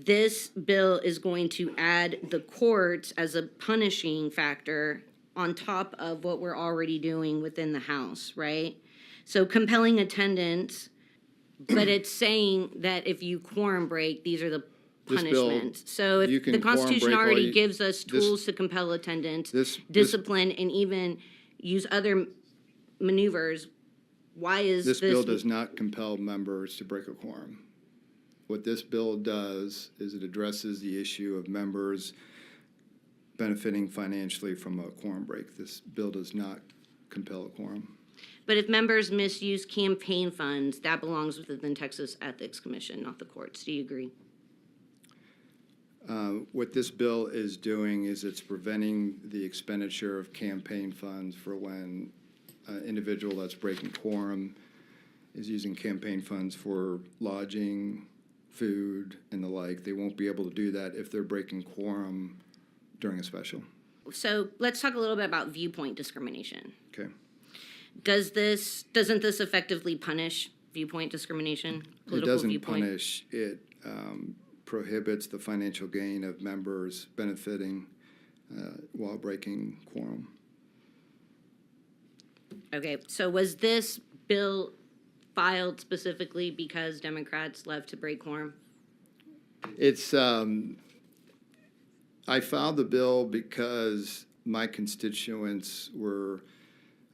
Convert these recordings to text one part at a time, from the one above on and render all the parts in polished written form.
this bill is going to add the courts as a punishing factor on top of what we're already doing within the House, right? So compelling attendance, but it's saying that if you quorum break, these are the This bill, punishments. So you if can the quorum Constitution break all already you- gives us tools to compel attendance, this- discipline, and even use other maneuvers, why is This bill does not compel members to break a quorum. What this bill does is it addresses the issue of members benefiting financially from a quorum break. This bill does not compel a quorum. But if members misuse campaign funds, that belongs within Texas Ethics Commission, not the courts. Do you agree? What this bill is doing is it's preventing the expenditure of campaign funds for when an individual that's breaking quorum is using campaign funds for lodging, food, and the like. They won't be able to do that if they're breaking quorum during a special. So let's talk a little bit about viewpoint discrimination. Okay. Doesn't this effectively punish viewpoint discrimination? It doesn't punish. It prohibits the financial gain of members benefiting while breaking quorum. Okay, so was this bill filed specifically because Democrats love to break quorum? It's, I filed the bill because my constituents were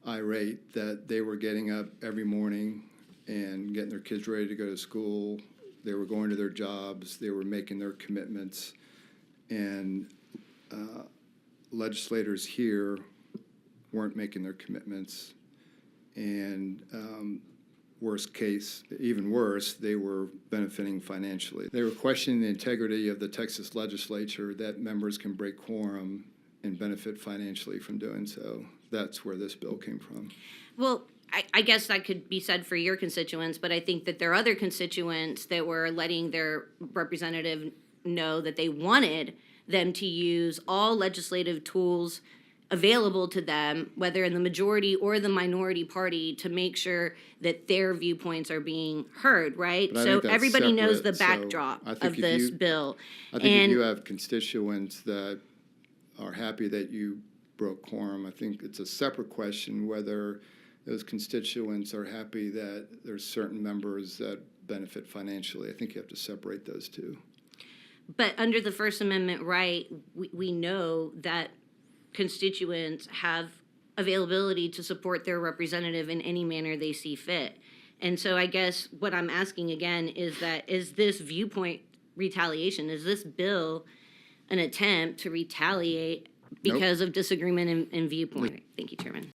irate that they were getting up every morning and getting their kids ready to go to school. They were going to their jobs. They were making their commitments. And legislators here weren't making their commitments. And worst case, even worse, they were benefiting financially. They were questioning the integrity of the Texas legislature that members can break quorum and benefit financially from doing so. That's where this bill came from. Well, I guess that could be said for your constituents, but I think that there are other constituents that were letting their representative know that they wanted them to use all legislative tools available to them, whether in the majority or the minority party, to make sure that their viewpoints are being heard, right? But I So think that's everybody knows the separate. So backdrop I think of if this you- bill. I think And if you have constituents that are happy that you broke quorum, I think it's a separate question whether those constituents are happy that there's certain members that benefit financially. I think you have to separate those two. But under the First Amendment right, we know that constituents have availability to support their representative in any manner they see fit. And so I guess what I'm asking again is that, is this viewpoint retaliation? Is this bill an attempt to retaliate because of disagreement in viewpoint? Thank you, Chairman.